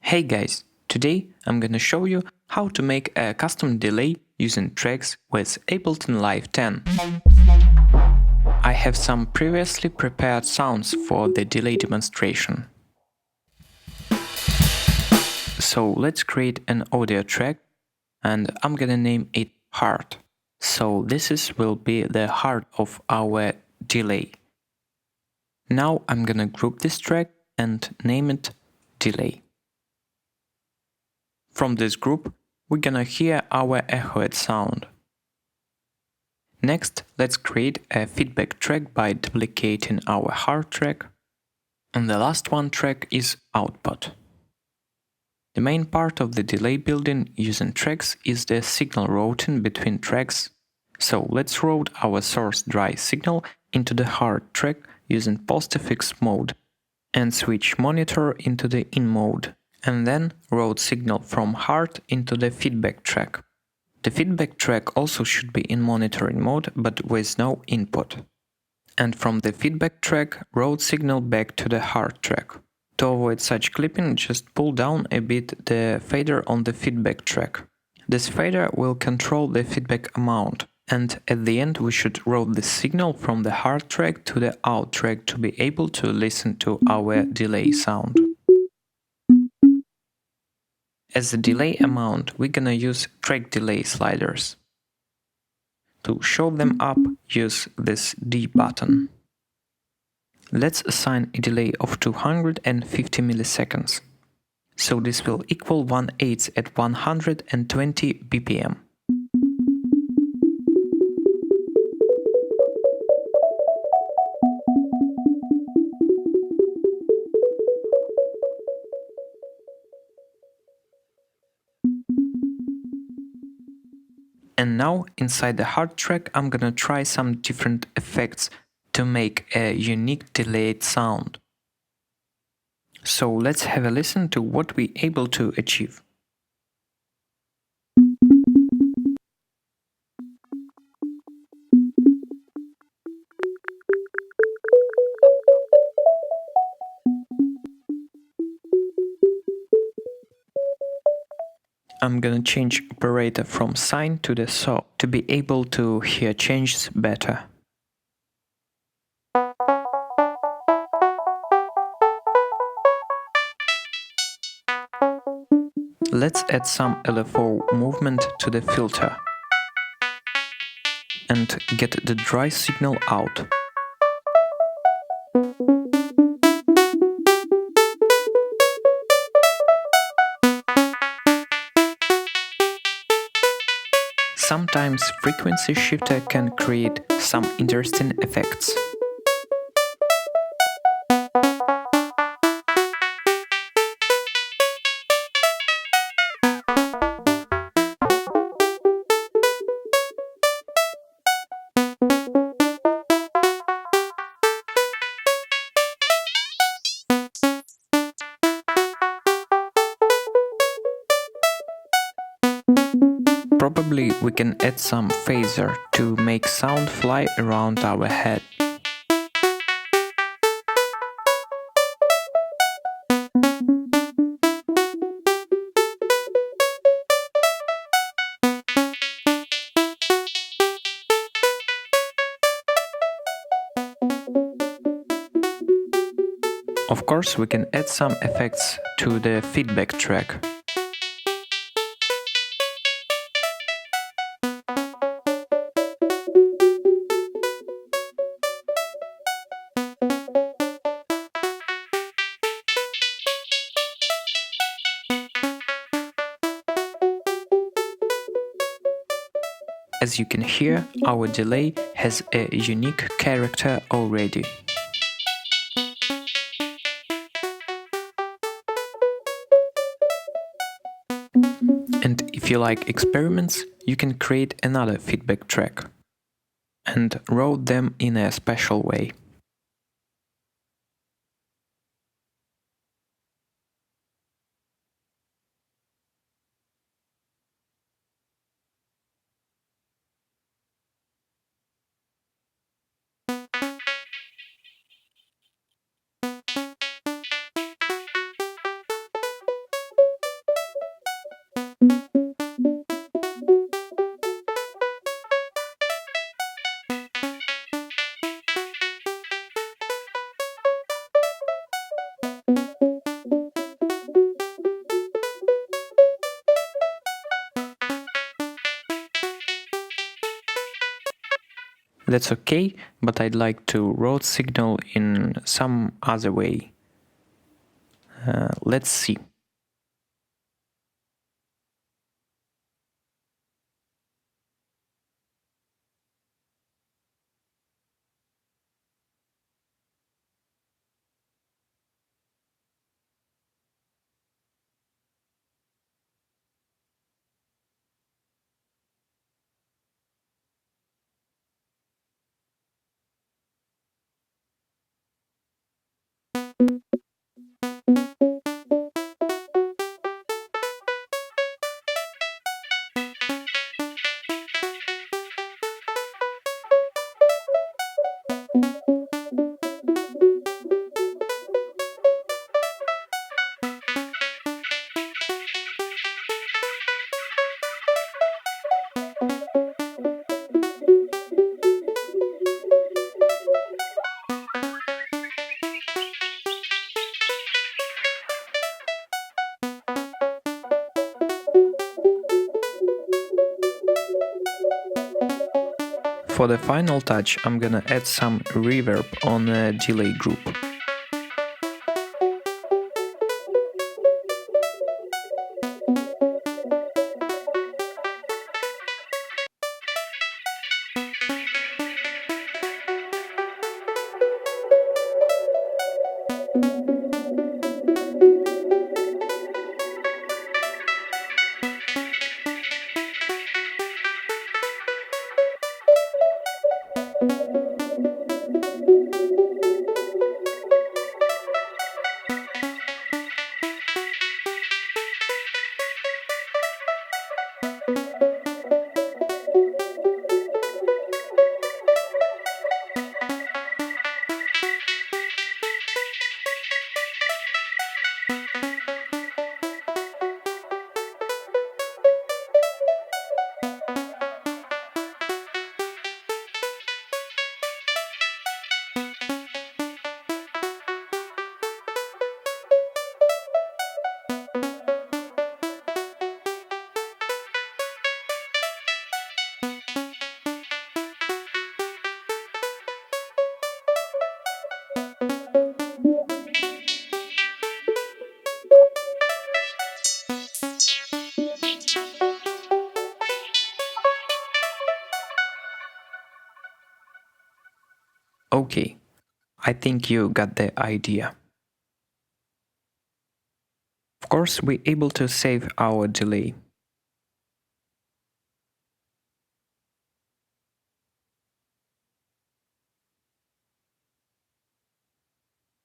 Hey guys, today I'm gonna show you how to make a custom delay using tracks with Ableton Live 10. I have some previously prepared sounds for the delay demonstration. So let's create an audio track and I'm gonna name it Heart. So will be the heart of our delay. Now I'm gonna group this track and name it Delay. From this group, we're gonna hear our echoed sound. Next, let's create a feedback track by duplicating our heart track. And the last one track is output. The main part of the delay building using tracks is the signal routing between tracks. So let's route our source dry signal into the heart track using postfix mode and switch monitor into the in mode, and then route signal from heart into the feedback track. The feedback track also should be in monitoring mode, but with no input. And from the feedback track, route signal back to the heart track. To avoid such clipping, just pull down a bit the fader on the feedback track. This fader will control the feedback amount, and at the end we should route the signal from the heart track to the out track to be able to listen to our delay sound. As the delay amount, we're gonna use track delay sliders. To show them up, use this D button. Let's assign a delay of 250 milliseconds. So this will equal 1/8 at 120 BPM. And now, inside the heart track, I'm gonna try some different effects to make a unique delayed sound. So let's have a listen to what we're able to achieve. I'm gonna change operator from sine to the saw to be able to hear changes better. Let's add some LFO movement to the filter and get the dry signal out. Sometimes frequency shifter can create some interesting effects. Probably we can add some phaser to make sound fly around our head. Of course, we can add some effects to the feedback track. As you can hear, our delay has a unique character already. And if you like experiments, you can create another feedback track and route them in a special way. That's okay, but I'd like to route signal in some other way. Let's see. For the final touch, I'm gonna add some reverb on a delay group. Okay, I think you got the idea. Of course, we're able to save our delay.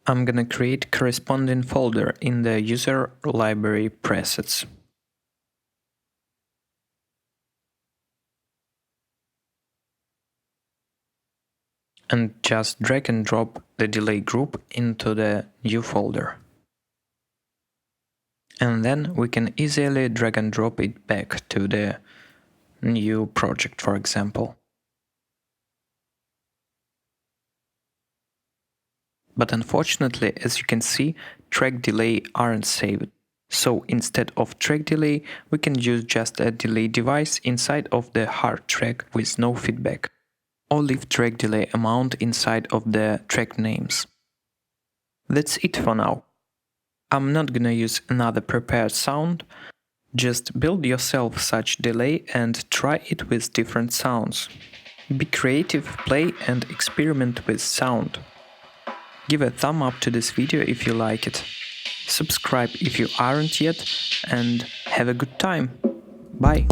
I'm gonna create corresponding folder in the user library presets. And just drag and drop the delay group into the new folder. And then we can easily drag and drop it back to the new project, for example. But unfortunately, as you can see, track delay aren't saved. So instead of track delay, we can use just a delay device inside of the hard track with no feedback, or leave track delay amount inside of the track names. That's it for now. I'm not gonna use another prepared sound, just build yourself such delay and try it with different sounds. Be creative, play and experiment with sound. Give a thumb up to this video if you like it. Subscribe if you aren't yet and have a good time. Bye.